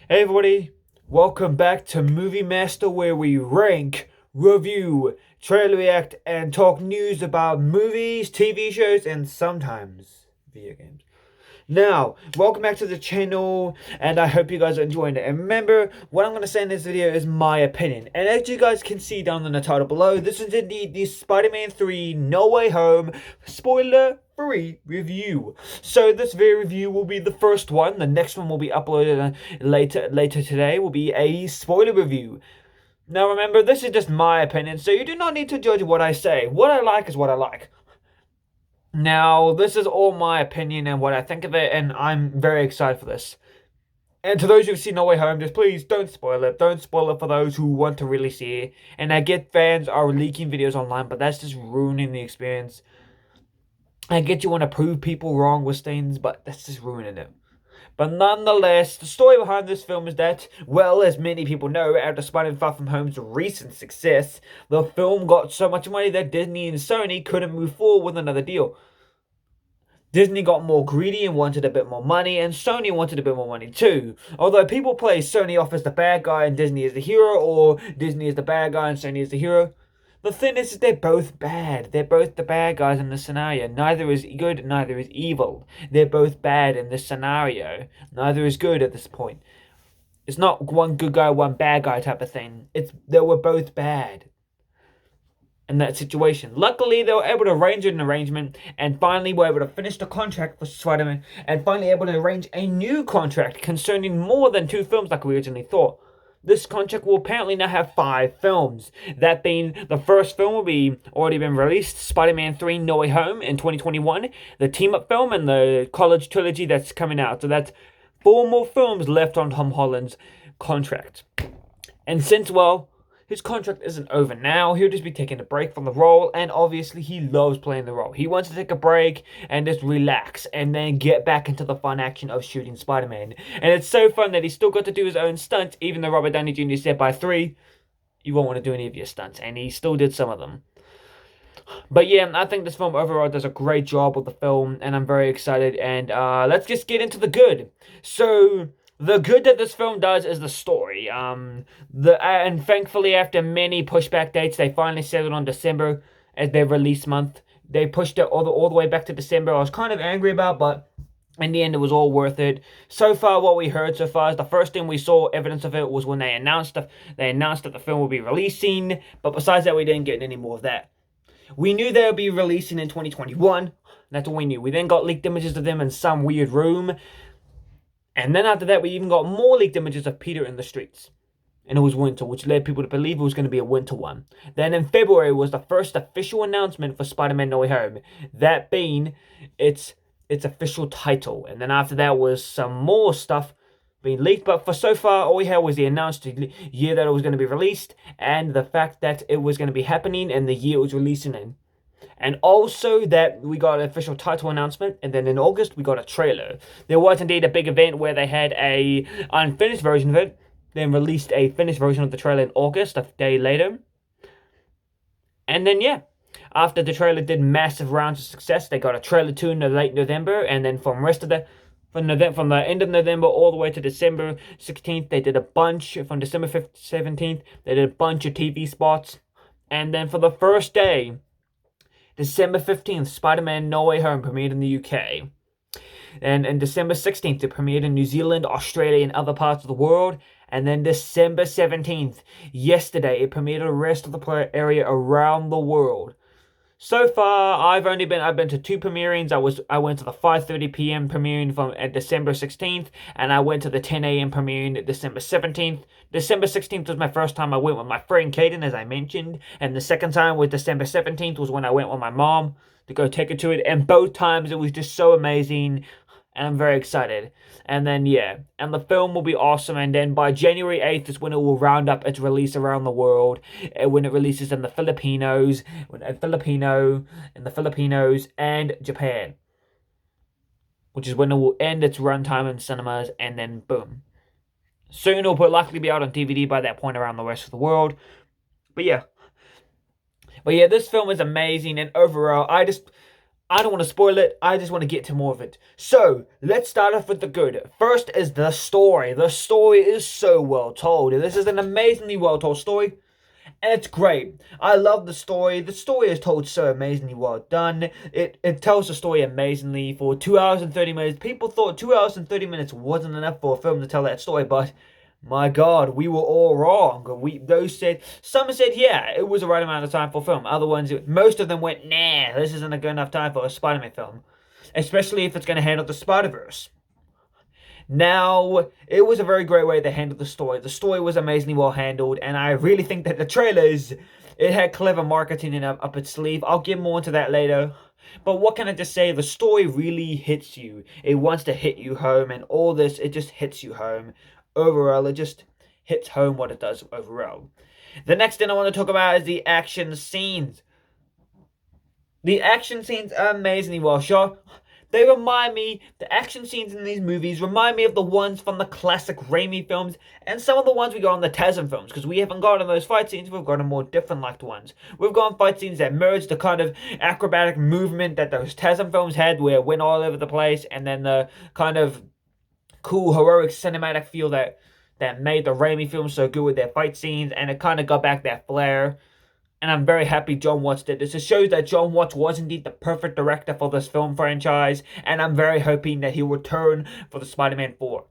Hey everybody, welcome back to Movie Master, where we rank, review, trailer react, and talk news about movies, TV shows, and sometimes video games. Now, welcome back to the channel, and I hope you guys are enjoying it. And remember, what I'm going to say in this video is my opinion. And as you guys can see down in the title below, this is indeed the Spider-Man 3 No Way Home spoiler-free review. So this video review will be the first one. The next one will be uploaded later today. Will be a spoiler review. Now remember, this is just my opinion, so you do not need to judge what I say. What I like is what I like. Now, this is all my opinion and what I think of it, and I'm very excited for this. And to those who've seen No Way Home, just please don't spoil it. Don't spoil it for those who want to really see it. And I get fans are leaking videos online, but that's just ruining the experience. I get you want to prove people wrong with things, but that's just ruining it. But nonetheless, the story behind this film is that, well, as many people know, after Spider-Man Far From Home's recent success, the film got so much money that Disney and Sony couldn't move forward with another deal. Disney got more greedy and wanted a bit more money, and Sony wanted a bit more money too. Although people play Sony off as the bad guy and Disney is the hero, or Disney is the bad guy and Sony is the hero, the thing is they're both bad. They're both the bad guys in this scenario. Neither is good, neither is evil. They're both bad in this scenario. Neither is good at this point. It's not one good guy, one bad guy type of thing. They were both bad in that situation. Luckily, they were able to arrange an arrangement and finally were able to finish the contract for Spider-Man and finally able to arrange a new contract concerning more than 2 films like we originally thought. This contract will apparently now have 5 films. That being, the first film will be already been released, Spider-Man 3 No Way Home in 2021, the team-up film, and the college trilogy that's coming out. So that's 4 more films left on Tom Holland's contract. And since, well, his contract isn't over now, he'll just be taking a break from the role, and obviously he loves playing the role. He wants to take a break and just relax, and then get back into the fun action of shooting Spider-Man. And it's so fun that he's still got to do his own stunts, even though Robert Downey Jr. said by 3, you won't want to do any of your stunts, and he still did some of them. But yeah, I think this film overall does a great job with the film, and I'm very excited, and let's just get into the good. So, the good that this film does is the story. And thankfully, after many pushback dates, they finally settled on December as their release month. They pushed it all the way back to December. I was kind of angry about, but in the end, it was all worth it. So far, what we heard so far is the first thing we saw evidence of it was when they announced that the film would be releasing. But besides that, we didn't get any more of that. We knew they would be releasing in 2021. That's all we knew. We then got leaked images of them in some weird room. And then after that, we even got more leaked images of Peter in the streets. And it was winter, which led people to believe it was going to be a winter one. Then in February was the first official announcement for Spider-Man No Way Home. That being its official title. And then after that was some more stuff being leaked. But for so far, all we had was the announced year that it was going to be released. And the fact that it was going to be happening and the year it was releasing in. And also that we got an official title announcement, and then in August we got a trailer. There was indeed a big event where they had a unfinished version of it, then released a finished version of the trailer in August, a day later. And then yeah, after the trailer did massive rounds of success, they got a trailer 2 in the late November, and then from the end of November all the way to December 16th, they did a bunch. From December 17th, they did a bunch of TV spots. And then for the first day, December 15th, Spider-Man No Way Home premiered in the UK. And on December 16th, it premiered in New Zealand, Australia, and other parts of the world. And then December 17th, yesterday, it premiered in the rest of the area around the world. So far, I've been to 2 premierings. I went to the 5:30 p.m. premiering at December 16th, and I went to the 10 a.m. premiering at December 17th. December 16th was my first time I went with my friend Kaden, as I mentioned, and the second time with December 17th was when I went with my mom to go take her to it, and both times it was just so amazing. And I'm very excited. And then, yeah. And the film will be awesome. And then by January 8th is when it will round up its release around the world. When it releases in the Filipinos, and Japan. Which is when it will end its runtime in cinemas. And then, boom. Soon it will likely be out on DVD by that point around the rest of the world. But yeah. This film is amazing. And overall, I don't want to spoil it. I just want to get to more of it. So, let's start off with the good. First is the story. The story is so well told. This is an amazingly well told story. And it's great. I love the story. The story is told so amazingly well done. It tells the story amazingly for 2 hours and 30 minutes. People thought 2 hours and 30 minutes wasn't enough for a film to tell that story, but my God, we were all wrong. Some said, yeah, it was the right amount of time for a film. Other ones, most of them went, nah, this isn't a good enough time for a Spider-Man film. Especially if it's going to handle the Spider-Verse. Now, it was a very great way to handle the story. The story was amazingly well handled, and I really think that the trailers, it had clever marketing up its sleeve. I'll get more into that later. But what can I just say? The story really hits you. It wants to hit you home, and all this, it just hits you home. Overall, it just hits home what it does overall. The next thing I want to talk about is the action scenes. The action scenes are amazingly well shot. They remind me, the action scenes in these movies remind me of the ones from the classic Raimi films and some of the ones we got in the TASM films, because we haven't gotten those fight scenes, we've gotten more different like ones. We've gotten fight scenes that merge the kind of acrobatic movement that those TASM films had, where it went all over the place, and then the kind of cool, heroic, cinematic feel that made the Raimi films so good with their fight scenes, and it kind of got back that flair. And I'm very happy John Watts did this. It shows that John Watts was indeed the perfect director for this film franchise, and I'm very hoping that he'll return for the Spider-Man 4,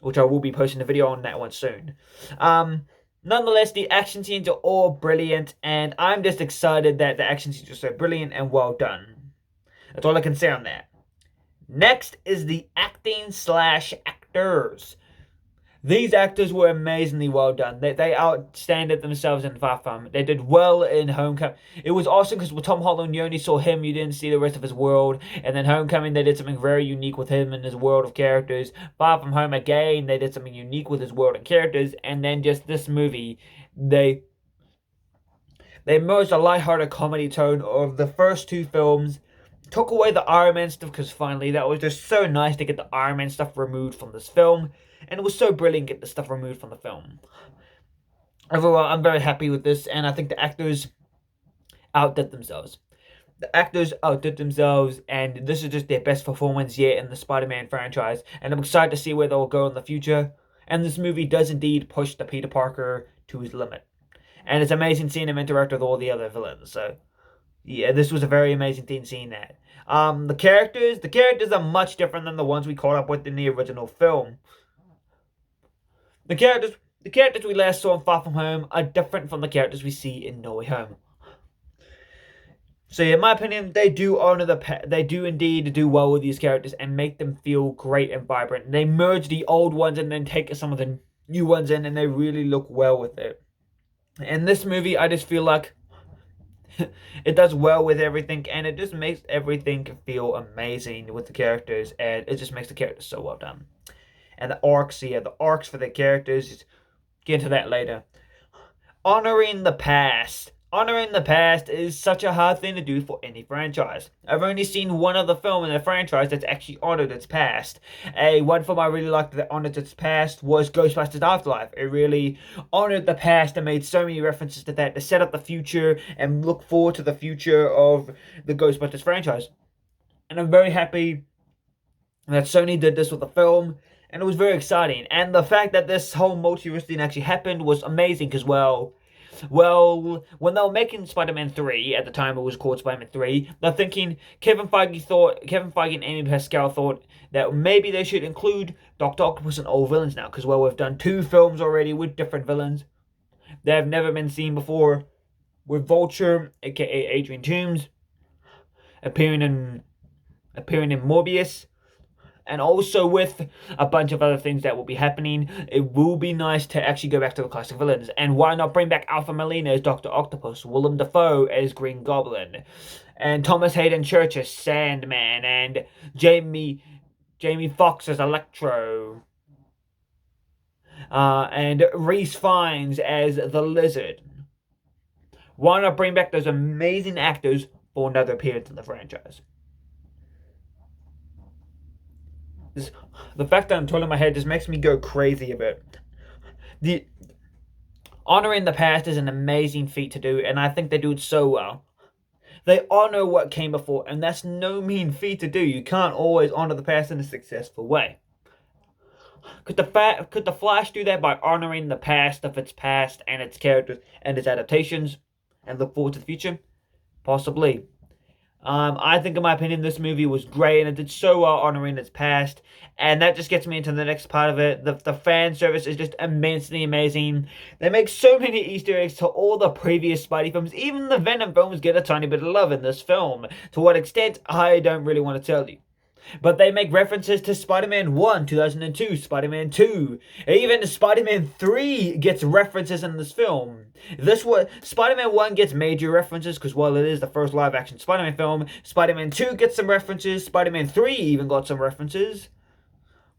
which I will be posting a video on that one soon. Nonetheless, the action scenes are all brilliant, and I'm just excited that the action scenes are so brilliant and well done. That's all I can say on that. Next is the acting/actors. These actors were amazingly well done. They outstanded themselves in Far From. They did well in Homecoming. It was awesome because with Tom Holland, you only saw him. You didn't see the rest of his world. And then Homecoming, they did something very unique with him and his world of characters. Far From Home, again, they did something unique with his world and characters. And then just this movie, they merged a lighthearted comedy tone of the first two films, took away the Iron Man stuff, because finally that was just so nice to get the Iron Man stuff removed from this film, and it was so brilliant to get the stuff removed from the film. Overall, I'm very happy with this, and I think the actors outdid themselves. The actors outdid themselves, and this is just their best performance yet in the Spider-Man franchise, and I'm excited to see where they'll go in the future. And this movie does indeed push the Peter Parker to his limit, and it's amazing seeing him interact with all the other villains. So yeah, this was a very amazing thing seeing that. The characters are much different than the ones we caught up with in the original film. The characters we last saw in Far From Home are different from the characters we see in No Way Home. So, in my opinion, they do indeed do well with these characters and make them feel great and vibrant. They merge the old ones and then take some of the new ones in, and they really look well with it. In this movie, I just feel like it does well with everything, and it just makes everything feel amazing with the characters, and it just makes the characters so well done. And the arcs for the characters, get into that later. Honoring the past. Honoring the past is such a hard thing to do for any franchise. I've only seen one other film in a franchise that's actually honored its past. One film I really liked that honored its past was Ghostbusters Afterlife. It really honored the past and made so many references to that to set up the future and look forward to the future of the Ghostbusters franchise. And I'm very happy that Sony did this with the film, and it was very exciting. And the fact that this whole multiverse thing actually happened was amazing, because when they were making Spider-Man 3, at the time it was called Spider-Man 3, they're thinking, Kevin Feige and Amy Pascal thought that maybe they should include Dr. Octopus and all villains now, because, we've done 2 films already with different villains that have never been seen before, with Vulture, aka Adrian Toomes, appearing in Morbius, and also with a bunch of other things that will be happening. It will be nice to actually go back to the classic villains. And why not bring back Alfred Molina as Dr. Octopus, Willem Dafoe as Green Goblin, and Thomas Hayden Church as Sandman, and Jamie Foxx as Electro, and Rhys Fiennes as the Lizard. Why not bring back those amazing actors for another appearance in the franchise? The fact that I'm twirling my head just makes me go crazy a bit. The honoring the past is an amazing feat to do, and I think they do it so well. They honor what came before, and that's no mean feat to do. You can't always honor the past in a successful way. Could the Flash do that by honoring the past of its past and its characters and its adaptations, and look forward to the future? Possibly. I think, in my opinion, this movie was great, and it did so well honoring its past. And that just gets me into the next part of it. The fan service is just immensely amazing. They make so many Easter eggs to all the previous Spidey films. Even the Venom films get a tiny bit of love in this film. To what extent, I don't really want to tell you. But they make references to Spider-Man 1, 2002, Spider-Man 2. Even Spider-Man 3 gets references in this film. Spider-Man 1 gets major references because while it is the first live-action Spider-Man film, Spider-Man 2 gets some references, Spider-Man 3 even got some references.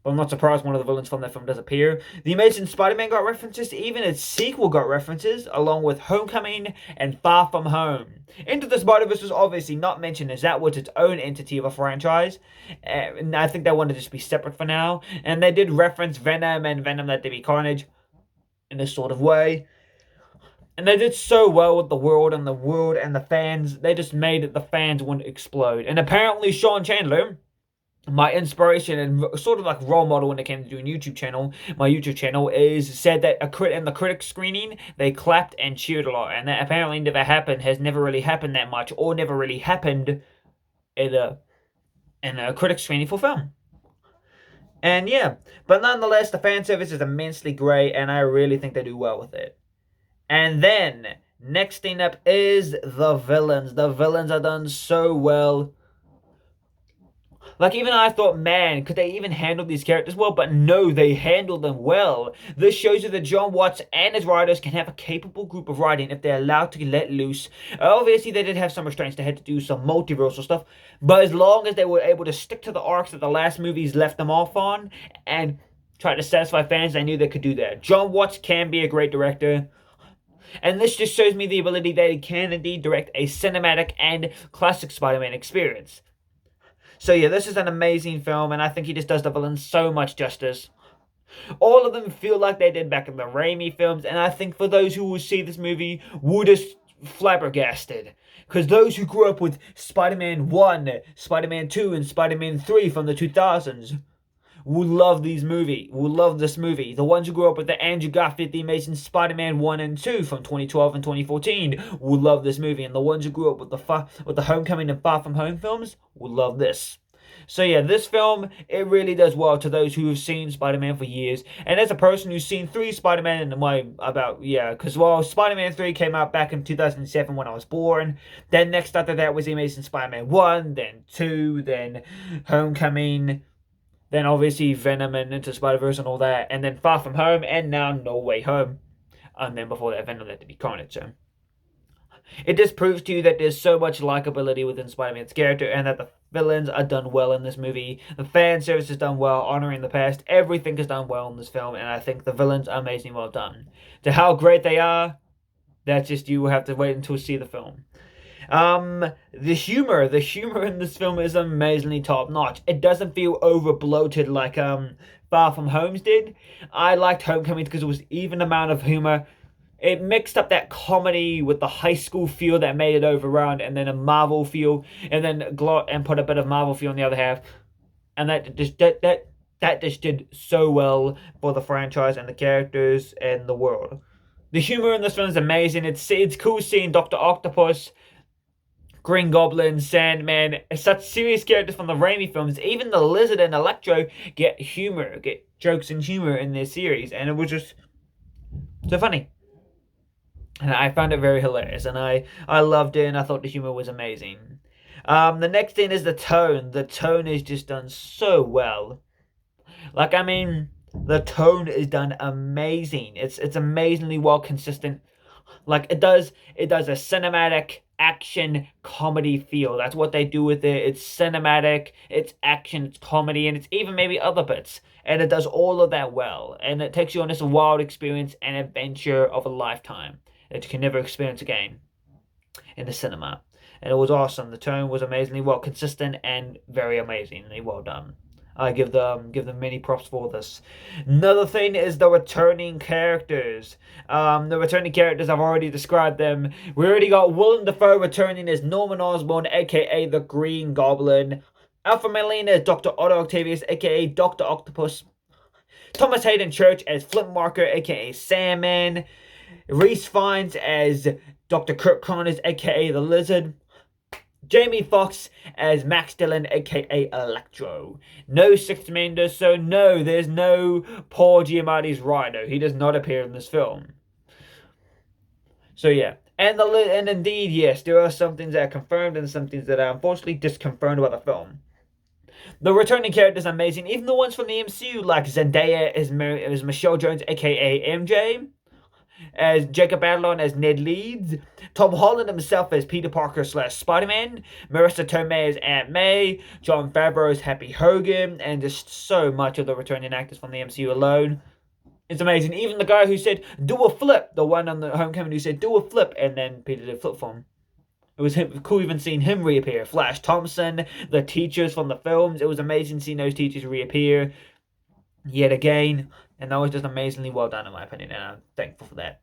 But I'm not surprised one of the villains from that film does appear. The Amazing Spider-Man got references, even its sequel got references, along with Homecoming and Far From Home. Into the Spider-Verse was obviously not mentioned, as that was its own entity of a franchise. And I think they wanted to just be separate for now. And they did reference Venom and Venom Let There Be Carnage in this sort of way. And they did so well with the world and the fans. They just made it the fans wouldn't explode. And apparently Sean Chandler, my inspiration and sort of like role model when it came to doing my YouTube channel is said that in the critic screening, they clapped and cheered a lot. And that apparently never happened, has never really happened that much, or never really happened in a critic screening for film. And yeah, but nonetheless, the fan service is immensely great, and I really think they do well with it. And then, next thing up is the villains. The villains are done so well. Like, even I thought, man, could they even handle these characters well? But no, they handle them well. This shows you that John Watts and his writers can have a capable group of writing if they're allowed to let loose. Obviously, they did have some restraints. They had to do some multiversal stuff. But as long as they were able to stick to the arcs that the last movies left them off on and try to satisfy fans, they knew they could do that. John Watts can be a great director. And this just shows me the ability that he can indeed direct a cinematic and classic Spider-Man experience. So yeah, this is an amazing film, and I think he just does the villains so much justice. All of them feel like they did back in the Raimi films, and I think for those who will see this movie, will just flabbergasted. Because those who grew up with Spider-Man 1, Spider-Man 2, and Spider-Man 3 from the 2000s will love this movie. The ones who grew up with the Andrew Garfield, The Amazing Spider-Man 1 and 2 from 2012 and 2014 will love this movie. And the ones who grew up with the Homecoming and Far From Home films will love this. So yeah, this film, it really does well to those who have seen Spider-Man for years. And as a person who's seen 3 Spider-Man because Spider-Man 3 came out back in 2007 when I was born. Then next after that was The Amazing Spider-Man 1, then 2, then Homecoming, then obviously Venom and Into Spider-Verse and all that, and then Far From Home, and now No Way Home. And then before that, Venom Let There Be Carnage. So it just proves to you that there's so much likability within Spider-Man's character, and that the villains are done well in this movie. The fan service is done well, honoring the past. Everything is done well in this film, and I think the villains are amazingly well done. To how great they are, that's just, you will have to wait until you see the film. The humor in this film is amazingly top notch. It doesn't feel over bloated like Far From Home's did. I liked Homecoming because it was even amount of humor. It mixed up that comedy with the high school feel that made it overrun, and then a Marvel feel, and then put a bit of Marvel feel on the other half, and that just did so well for the franchise and the characters and the world. The humor in this film is amazing. It's cool seeing Dr. Octopus, Green Goblin, Sandman, such serious characters from the Raimi films. Even the Lizard and Electro get jokes and humor in their series, and it was just so funny. And I found it very hilarious, and I loved it, and I thought the humor was amazing. The next thing is the tone. The tone is just done so well. Like, I mean, the tone is done amazing. It's amazingly well consistent. Like, it does a cinematic action comedy feel. That's what they do with it. It's cinematic, it's action, it's comedy, and it's even maybe other bits. And it does all of that well. And it takes you on this wild experience and adventure of a lifetime that you can never experience again in the cinema. And it was awesome. The tone was amazingly well consistent and very amazingly well done. I give them many props for this. Another thing is the returning characters. The returning characters, I've already described them. We already got Willem Dafoe returning as Norman Osborn, aka the Green Goblin. Alfred Molina as Dr. Otto Octavius, aka Dr. Octopus. Thomas Hayden Church as Flint Marker, aka Sandman. Reese Fiennes as Dr. Kirk Connors, aka the Lizard. Jamie Foxx as Max Dillon, aka Electro. No Sixth Mender, so no, there's no Paul Giamatti's Rhino. He does not appear in this film. So yeah. And indeed, yes, there are some things that are confirmed and some things that are unfortunately disconfirmed about the film. The returning characters are amazing, even the ones from the MCU, like Zendaya as Michelle Jones, aka MJ. As Jacob Batalon as Ned Leeds, Tom Holland himself as Peter Parker / Spider-Man, Marissa Tomei as Aunt May, Jon Favreau as Happy Hogan, and just so much of the returning actors from the MCU alone. It's amazing. Even the guy who said, do a flip, the one on the Homecoming who said, do a flip, and then Peter did a flip for him. It was cool even seeing him reappear. Flash Thompson, the teachers from the films. It was amazing seeing those teachers reappear yet again. And that was just amazingly well done in my opinion. And I'm thankful for that.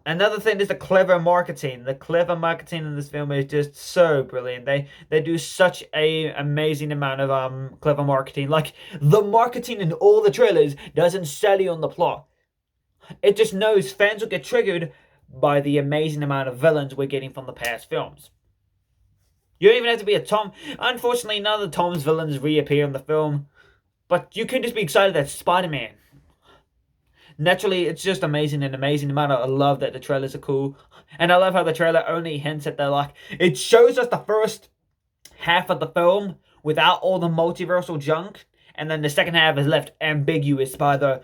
Another thing is the clever marketing. The clever marketing in this film is just so brilliant. They do such a amazing amount of clever marketing. Like, the marketing in all the trailers doesn't sell you on the plot. It just knows fans will get triggered by the amazing amount of villains we're getting from the past films. You don't even have to be a Tom. Unfortunately, none of the Tom's villains reappear in the film. But you could just be excited that Spider-Man. Naturally, it's just amazing, an amazing amount. I love that the trailers are cool. And I love how the trailer only hints at it shows us the first half of the film without all the multiversal junk. And then the second half is left ambiguous by the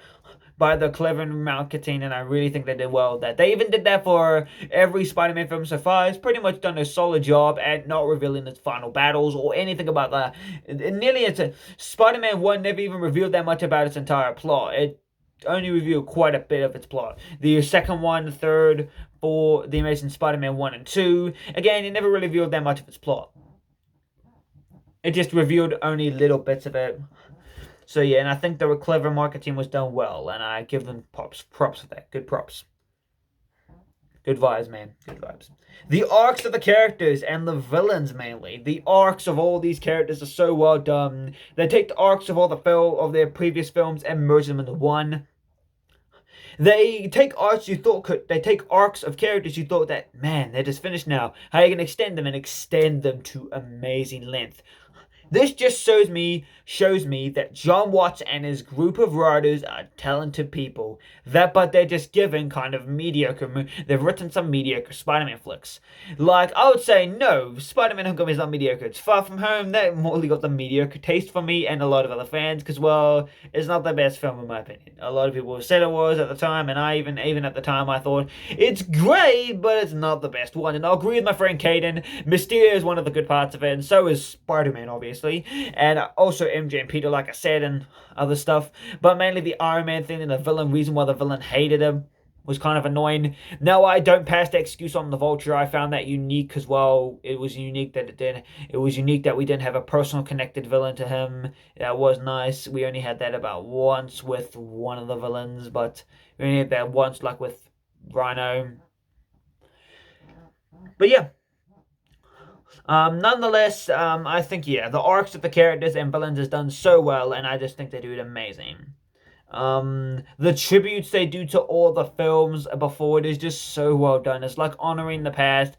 clever marketing, and I really think they did well with that. They even did that for every Spider-Man film so far. It's pretty much done a solid job at not revealing its final battles or anything about that. Spider-Man 1 never even revealed that much about its entire plot. It only revealed quite a bit of its plot. The second one, the third, for The Amazing Spider-Man 1 and 2, again, it never really revealed that much of its plot. It just revealed only little bits of it. So yeah, and I think the clever marketing was done well, and I give them props for that. Good props. Good vibes, man. Good vibes. The arcs of the characters and the villains, mainly. The arcs of all these characters are so well done. They take the arcs of all of their previous films and merge them into one. They take arcs of characters you thought that, man, they're just finished now. How are you gonna extend them and extend them to amazing length? This just shows me that John Watts and his group of writers are talented people. But they're just given kind of mediocre. They've written some mediocre Spider-Man flicks. Like, I would say, no, Spider-Man Homecoming is not mediocre. It's Far From Home. That mostly got the mediocre taste for me and a lot of other fans. Because, well, it's not the best film in my opinion. A lot of people said it was at the time. And I even at the time, I thought, it's great, but it's not the best one. And I'll agree with my friend Caden. Mysterio is one of the good parts of it. And so is Spider-Man, obviously. And also MJ and Peter, like I said, and other stuff. But mainly the Iron Man thing and the villain, reason why the villain hated him was kind of annoying. No, I don't pass the excuse on the Vulture. I found that unique as well. It was unique that we didn't have a personal connected villain to him. That was nice. We only had that about once with one of the villains, but we only had that once, like with Rhino. But yeah. Nonetheless, I think, yeah, the arcs of the characters and villains is done so well, and I just think they do it amazing. The tributes they do to all the films before it is just so well done. It's like honoring the past.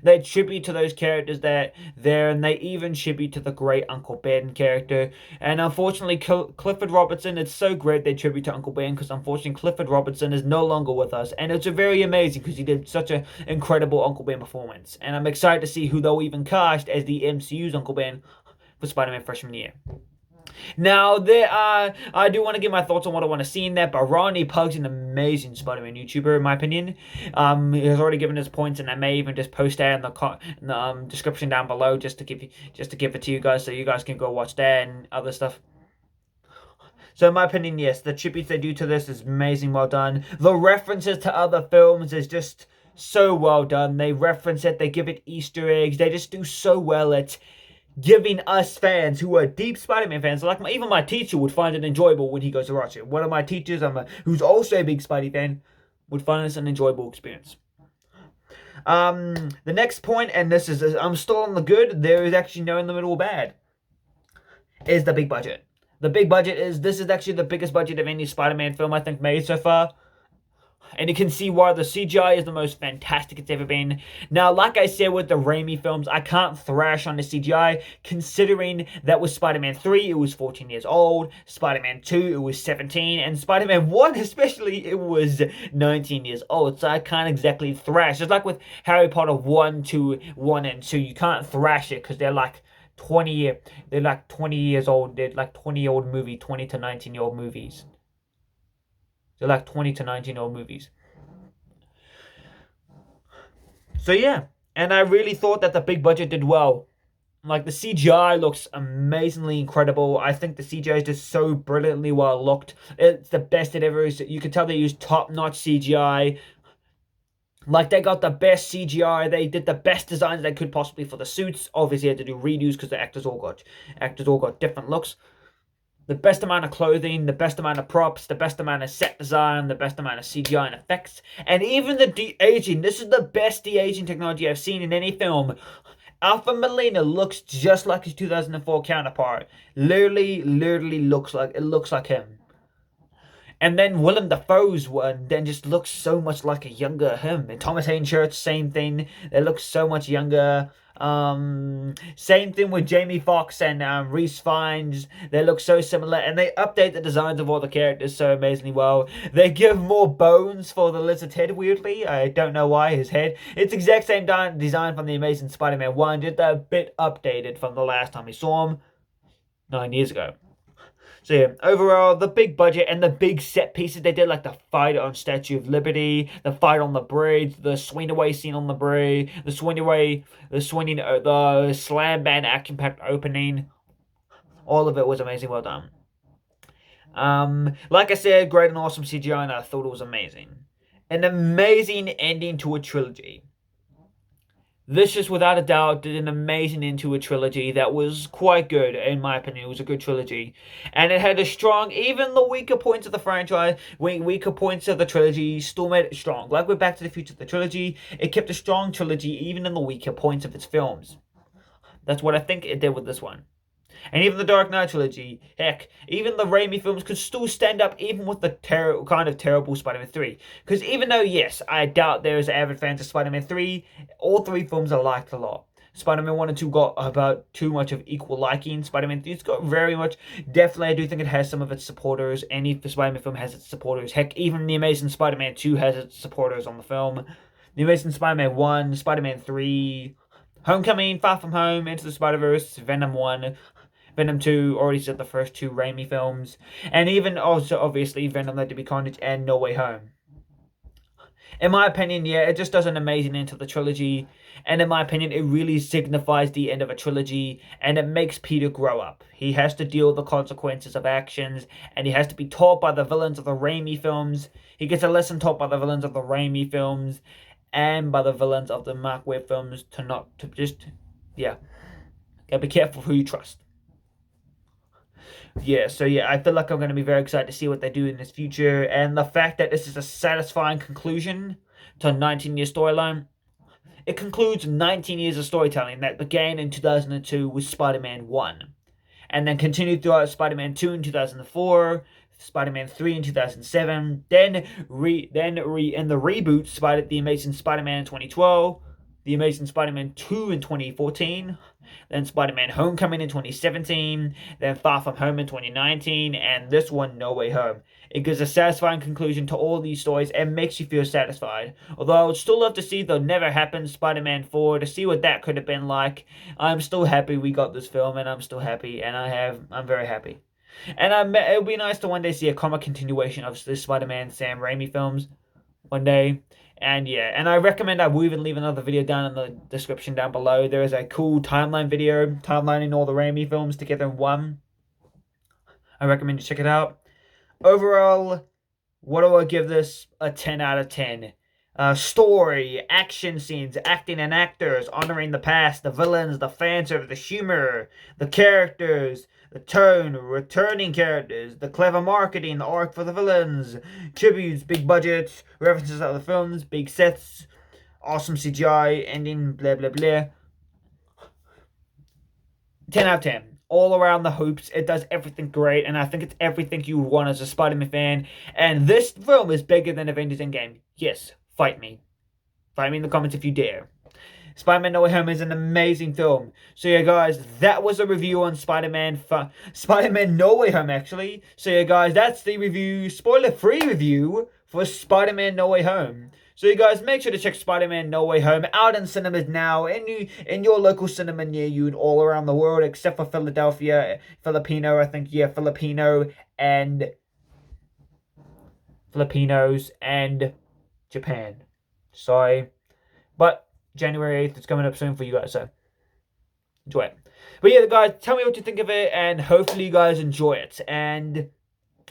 They tribute to those characters that there, and they even tribute to the great Uncle Ben character. And unfortunately, Clifford Robertson, it's so great they tribute to Uncle Ben, because unfortunately Clifford Robertson is no longer with us. And it's very amazing because he did such an incredible Uncle Ben performance. And I'm excited to see who they'll even cast as the MCU's Uncle Ben for Spider-Man freshman year. Now, I do want to give my thoughts on what I want to see in that, but Ronnie Pug's an amazing Spider-Man YouTuber, in my opinion. He has already given his points, and I may even just post that in the description down below just to give it to you guys, so you guys can go watch that and other stuff. So in my opinion, yes, the tributes they do to this is amazing, well done. The references to other films is just so well done. They reference it, they give it Easter eggs, they just do so well at giving us fans who are deep Spider-Man fans, like even my teacher would find it enjoyable when he goes to watch it. One of my teachers, who's also a big Spidey fan, would find this an enjoyable experience. The next point, and this is, I'm still on the good, there is actually no in the middle bad, is the big budget. The big budget this is actually the biggest budget of any Spider-Man film I think made so far. And you can see why the CGI is the most fantastic it's ever been. Now, like I said with the Raimi films, I can't thrash on the CGI, considering that with Spider-Man 3, it was 14 years old, Spider-Man 2, it was 17, and Spider-Man 1 especially, it was 19 years old, so I can't exactly thrash. It's like with Harry Potter 1 and 2, you can't thrash it, because they're like 20 years old, they're like 20-year-old movie, 20 to 19-year-old movies. They're like 20 to 19-year-old movies. So yeah, and I really thought that the big budget did well. Like, the CGI looks amazingly incredible. I think the CGI is just so brilliantly well looked. It's the best it ever is. You can tell they used top-notch CGI. Like, they got the best CGI. They did the best designs they could possibly for the suits. Obviously, they had to do redos because the actors all got different looks. The best amount of clothing, the best amount of props, the best amount of set design, the best amount of CGI and effects, and even the de-aging. This is the best de-aging technology I've seen in any film. Alfred Molina looks just like his 2004 counterpart. Literally looks like him. And then Willem Dafoe's one then just looks so much like a younger him. And Thomas Hayden Church, same thing. They look so much younger. Same thing with Jamie Foxx and Rhys Fiennes. They look so similar, and they update the designs of all the characters so amazingly well. They give more bones for the lizard's head, weirdly. I don't know why, his head. It's the exact same design from the Amazing Spider-Man 1, just a bit updated from the last time we saw him 9 years ago. So yeah, overall, the big budget and the big set pieces they did, like the fight on Statue of Liberty, the fight on the bridge, the swing away scene on the bridge, the slam band action-packed opening. All of it was amazing, well done. Like I said, great and awesome CGI, and I thought it was amazing. An amazing ending to a trilogy. This just without a doubt did an amazing end to a trilogy that was quite good, in my opinion. It was a good trilogy. And it had a strong, even the weaker points of the franchise, weaker points of the trilogy, still made it strong. Like with Back to the Future, the trilogy, it kept a strong trilogy even in the weaker points of its films. That's what I think it did with this one. And even the Dark Knight trilogy, heck, even the Raimi films could still stand up even with the kind of terrible Spider-Man 3. Because even though, yes, I doubt there's avid fans of Spider-Man 3, all three films are liked a lot. Spider-Man 1 and 2 got about too much of equal liking. Spider-Man 3's got very much, definitely I do think it has some of its supporters. Any Spider-Man film has its supporters. Heck, even The Amazing Spider-Man 2 has its supporters on the film. The Amazing Spider-Man 1, Spider-Man 3, Homecoming, Far From Home, Into the Spider-Verse, Venom 1, Venom 2, already said the first two Raimi films, and even also, obviously, Venom Let There Be Carnage and No Way Home. In my opinion, yeah, it just does an amazing end to the trilogy, and in my opinion, it really signifies the end of a trilogy, and it makes Peter grow up. He has to deal with the consequences of actions, and he has to be taught by the villains of the Raimi films. He gets a lesson taught by the villains of the Raimi films, and by the villains of the Mark Webb films gotta be careful who you trust. Yeah, so yeah, I feel like I'm going to be very excited to see what they do in this future, and the fact that this is a satisfying conclusion to a 19-year storyline. It concludes 19 years of storytelling that began in 2002 with Spider-Man 1, and then continued throughout Spider-Man 2 in 2004, Spider-Man 3 in 2007, then in the reboot, The Amazing Spider-Man in 2012, The Amazing Spider-Man 2 in 2014, then Spider-Man Homecoming in 2017, then Far From Home in 2019, and this one, No Way Home. It gives a satisfying conclusion to all these stories and makes you feel satisfied. Although I would still love to see the Never Happened Spider-Man 4 to see what that could have been like. I'm still happy we got this film, and I'm still happy, and I'm very happy. And it would be nice to one day see a comic continuation of the Spider-Man Sam Raimi films one day. And yeah, and I recommend, I will even leave another video down in the description down below. There is a cool timeline video, timelining all the Raimi films together in one. I recommend you check it out. Overall, what do I give this? A 10 out of 10. Story, action scenes, acting and actors, honoring the past, the villains, the fan service, the humor, the characters, the tone, returning characters, the clever marketing, the arc for the villains, tributes, big budgets, references to other films, big sets, awesome CGI, ending, blah blah blah. 10 out of 10. All around the hoops. It does everything great, and I think it's everything you want as a Spider-Man fan. And this film is bigger than Avengers Endgame. Yes, fight me. Fight me in the comments if you dare. Spider-Man No Way Home is an amazing film. So yeah, guys, that was a review on Spider-Man No Way Home, actually. So yeah, guys, that's the review, spoiler-free review for Spider-Man No Way Home. So you guys, make sure to check Spider-Man No Way Home out in cinemas now, in your local cinema near you and all around the world, except for Philadelphia, Filipino, I think, yeah, Filipinos and Japan. Sorry. But January 8th, it's coming up soon for you guys, so enjoy it. But yeah, guys, tell me what you think of it, and hopefully you guys enjoy it. And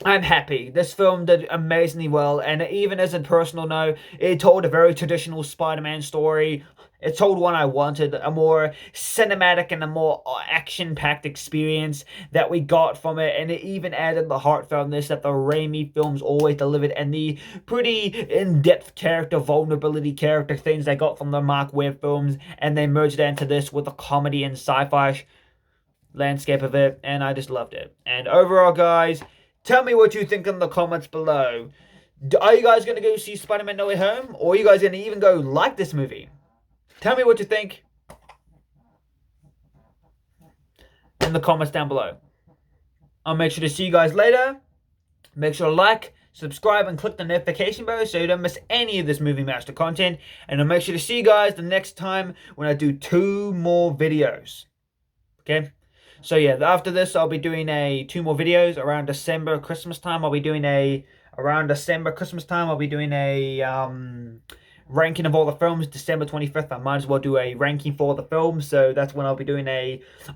I'm happy. This film did amazingly well, and even as a personal note, it told a very traditional Spider-Man story. It told one I wanted, a more cinematic and a more action-packed experience that we got from it, and it even added the heartfeltness that the Raimi films always delivered, and the pretty in-depth character vulnerability character things they got from the Mark Webb films, and they merged that into this with the comedy and sci-fi landscape of it, and I just loved it. And overall, guys, tell me what you think in the comments below. Are you guys going to go see Spider-Man No Way Home? Or are you guys going to even go like this movie? Tell me what you think in the comments down below. I'll make sure to see you guys later. Make sure to like, subscribe, and click the notification bell so you don't miss any of this Movie Master content. And I'll make sure to see you guys the next time when I do 2 more videos. Okay? So yeah, after this, I'll be doing 2 more videos around December, Christmas time. I'll be doing a ranking of all the films, December 25th. I might as well do a ranking for the films. So that's when I'll be doing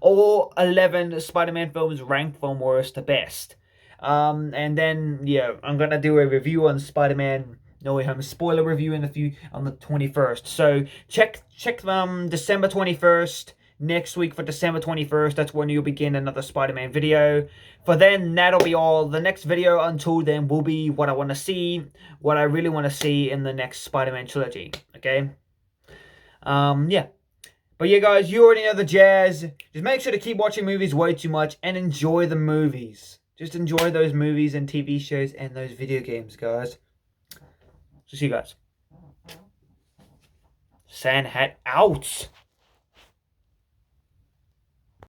all 11 Spider-Man films ranked from worst to best. And then, yeah, I'm going to do a review on Spider-Man No Way Home, spoiler review on the 21st. So check December 21st. Next week for December 21st, that's when you'll begin another Spider-Man video. For then, that'll be all. The next video until then will be what I want to see, what I really want to see in the next Spider-Man trilogy, okay? Yeah. But yeah, guys, you already know the jazz. Just make sure to keep watching movies way too much and enjoy the movies. Just enjoy those movies and TV shows and those video games, guys. So see you guys. Sandhat out.